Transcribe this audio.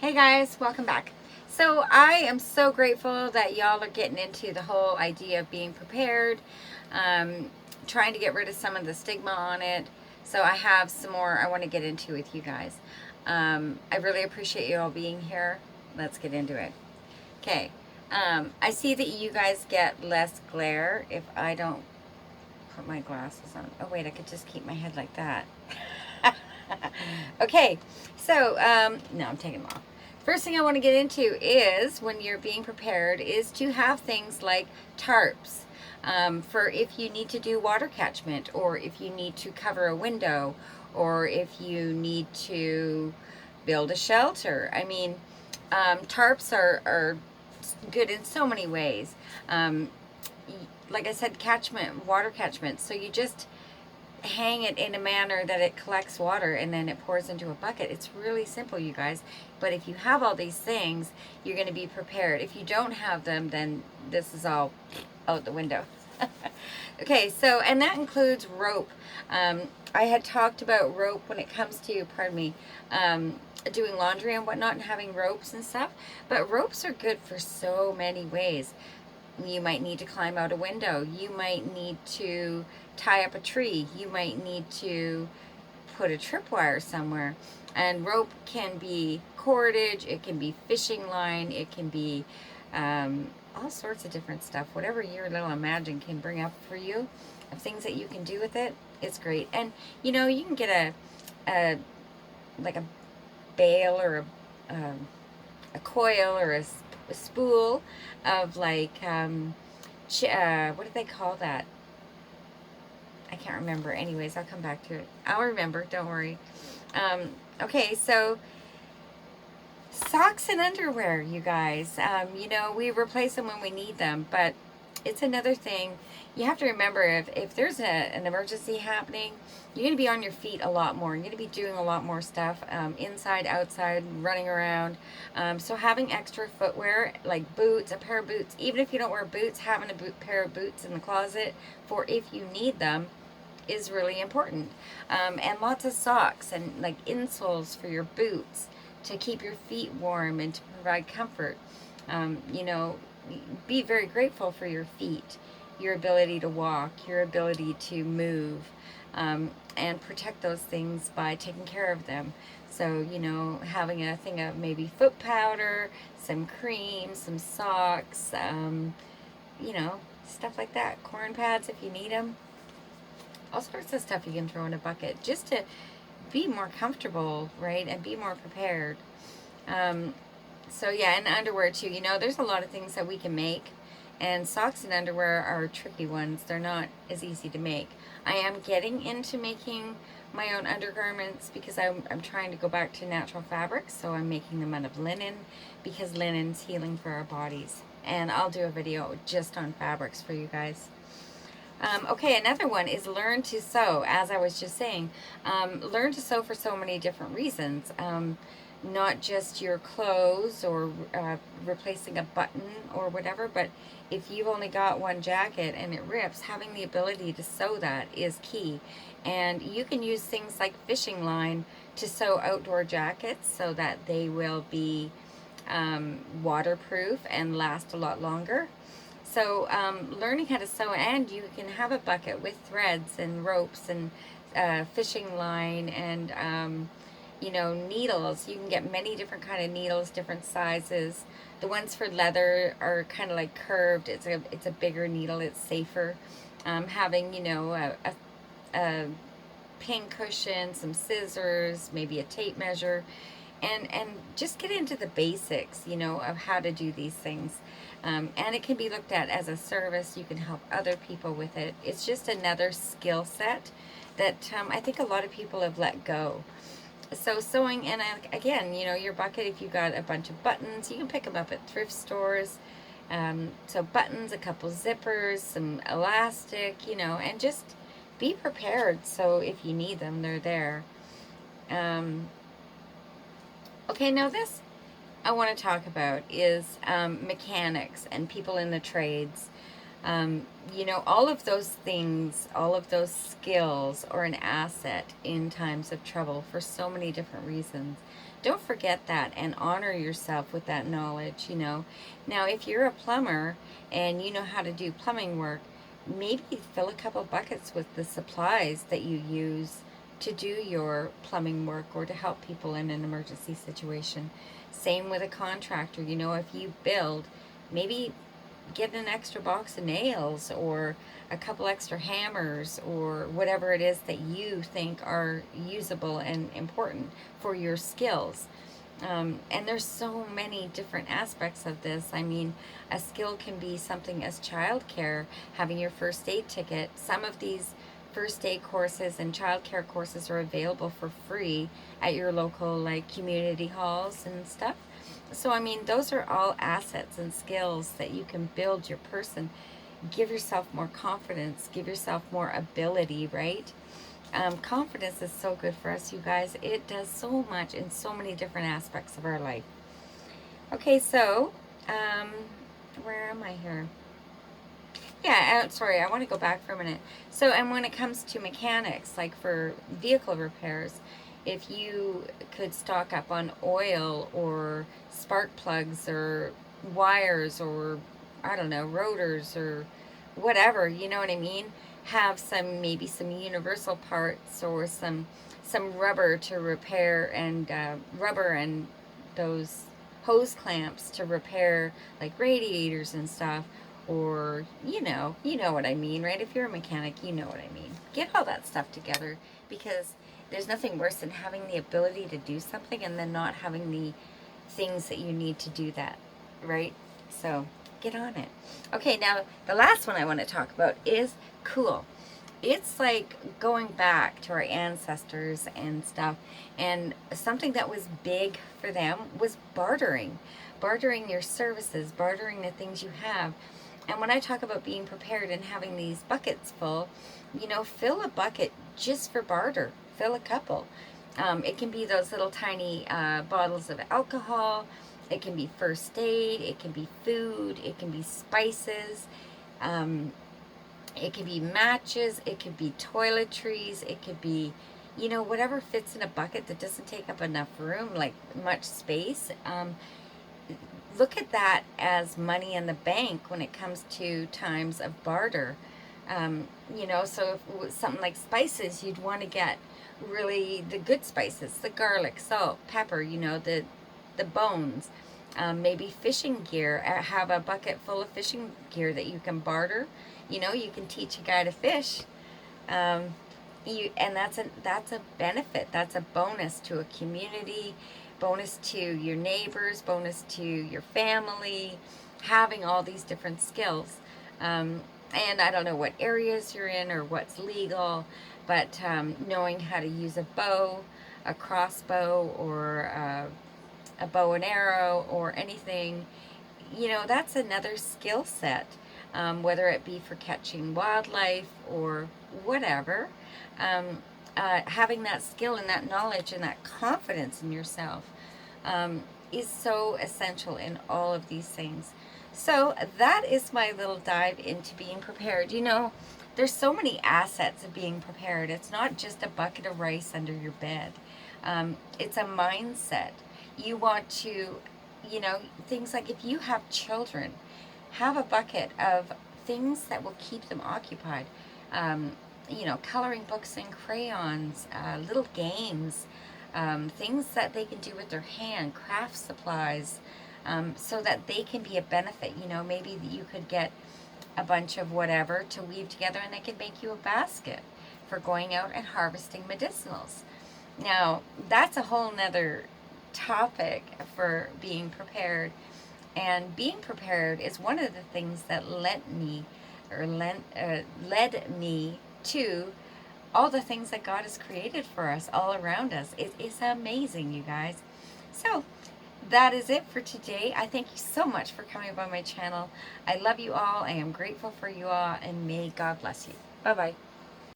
Hey guys, welcome back. So I am so grateful that y'all are getting into the whole idea of being prepared, um, trying to get rid of some of the stigma on it. So I have some more I want to get into with you guys. I really appreciate you all being here. Let's get into it. Okay. I see that you guys get less glare if I don't put my glasses on. Oh wait, I could just keep my head like that. Okay, so no, I'm taking them off. First thing I want to get into is when you're being prepared is to have things like tarps for if you need to do water catchment, or if you need to cover a window, or if you need to build a shelter. I mean, tarps are good in so many ways. Um, like I said, catchment, water catchment. So you just hang it in a manner that it collects water and then it pours into a bucket. It's really simple, you guys. But if you have all these things, you're going to be prepared. If you don't have them, then this is all out the window. Okay, so, and that includes rope. I had talked about rope when it comes to, pardon me, doing laundry and whatnot and having ropes and stuff. But ropes are good for so many ways. You might need to climb out a window. You might need to tie up a tree. You might need to put a tripwire somewhere. And rope can be cordage, it can be fishing line, it can be all sorts of different stuff. Whatever your little imagine can bring up for you of things that you can do with it, it's great. And you know, you can get a like a bail or a coil or a spool of like what do they call that? I can't remember. Anyways, I'll come back to it. I'll remember. Don't worry. Okay, so socks and underwear, you guys. You know, we replace them when we need them, but it's another thing. You have to remember if there's an emergency happening, you're going to be on your feet a lot more. You're going to be doing a lot more stuff, inside, outside, running around. So having extra footwear, like boots, a pair of boots, even if you don't wear boots, having a pair of boots in the closet for if you need them is really important. And lots of socks and like insoles for your boots to keep your feet warm and to provide comfort. You know, be very grateful for your feet, your ability to walk, your ability to move, and protect those things by taking care of them. So, you know, having a thing of maybe foot powder, some cream, some socks, you know, stuff like that. Corn pads if you need them. All sorts of stuff you can throw in a bucket just to be more comfortable, right? And be more prepared. So yeah, and underwear too. You know, there's a lot of things that we can make, and socks and underwear are tricky ones. They're not as easy to make. I am getting into making my own undergarments because I'm trying to go back to natural fabrics. So I'm making them out of linen because linen's healing for our bodies. And I'll do a video just on fabrics for you guys. Okay, another one is learn to sew. As I was just saying, learn to sew for so many different reasons. Not just your clothes or replacing a button or whatever, but if you've only got one jacket and it rips, having the ability to sew that is key. And you can use things like fishing line to sew outdoor jackets so that they will be waterproof and last a lot longer. So learning how to sew, and you can have a bucket with threads and ropes and fishing line and you know, needles. You can get many different kind of needles, different sizes. The ones for leather are kind of like curved. It's a bigger needle. It's safer. Having, you know, a pin cushion, some scissors, maybe a tape measure, and just get into the basics, you know, of how to do these things. And it can be looked at as a service. You can help other people with it. It's just another skill set that I think a lot of people have let go. So sewing, and again, you know, your bucket, if you got a bunch of buttons, you can pick them up at thrift stores. So buttons, a couple zippers, some elastic, you know, and just be prepared. So if you need them, they're there. Okay, now this I want to talk about is mechanics and people in the trades. You know, all of those things, all of those skills are an asset in times of trouble for so many different reasons. Don't forget that and honor yourself with that knowledge, you know. Now, if you're a plumber and you know how to do plumbing work, maybe fill a couple buckets with the supplies that you use to do your plumbing work or to help people in an emergency situation. Same with a contractor, you know, if you build, maybe get an extra box of nails or a couple extra hammers or whatever it is that you think are usable and important for your skills. And there's so many different aspects of this. I mean, a skill can be something as childcare, having your first aid ticket. Some of these first aid courses and childcare courses are available for free at your local like community halls and stuff. So I mean, those are all assets and skills that you can build your person. Give yourself more confidence, give yourself more ability, right? Confidence is so good for us, you guys. It does so much in so many different aspects of our life. Okay, so um, where am I here? Yeah, sorry, I want to go back for a minute. So, and when it comes to mechanics, like for vehicle repairs, if you could stock up on oil or spark plugs or wires or, I don't know, rotors or whatever, you know what I mean? Have some, maybe some universal parts or some rubber to repair and rubber and those hose clamps to repair like radiators and stuff, or you know what I mean, right? If you're a mechanic, you know what I mean. Get all that stuff together, because there's nothing worse than having the ability to do something and then not having the things that you need to do that, right? So get on it. Okay, now the last one I want to talk about is cool. It's like going back to our ancestors and stuff, and something that was big for them was bartering your services, bartering the things you have. And when I talk about being prepared and having these buckets full, you know, fill a bucket just for barter. Fill a couple. It can be those little tiny bottles of alcohol. It can be first aid. It can be food. It can be spices. Um, it could be matches. It could be toiletries. It could be, you know, whatever fits in a bucket that doesn't take up enough room, like much space. Look at that as money in the bank when it comes to times of barter. You know, so if with something like spices, you'd want to get really the good spices, the garlic, salt, pepper, you know, the bones. Maybe fishing gear. Have a bucket full of fishing gear that you can barter. You know, you can teach a guy to fish. Um, and that's a benefit. That's a bonus to a community, bonus to your neighbors, bonus to your family. Having all these different skills. And I don't know what areas you're in or what's legal, but knowing how to use a bow, a crossbow, or a bow and arrow, or anything, you know, that's another skill set, whether it be for catching wildlife or whatever. Um, Having that skill and that knowledge and that confidence in yourself is so essential in all of these things. So that is my little dive into being prepared. You know, there's so many assets of being prepared. It's not just a bucket of rice under your bed. It's a mindset. You want to, you know, things like if you have children, have a bucket of things that will keep them occupied. Um, you know, coloring books and crayons, little games, things that they can do with their hand, craft supplies, so that they can be a benefit. You know, maybe you could get a bunch of whatever to weave together and they could make you a basket for going out and harvesting medicinals. Now, that's a whole nother topic for being prepared. And being prepared is one of the things that led me to all the things that God has created for us all around us. It is amazing, you guys. So that is it for today. I thank you so much for coming by my channel. I love you all. I am grateful for you all, and may God bless you. Bye-bye.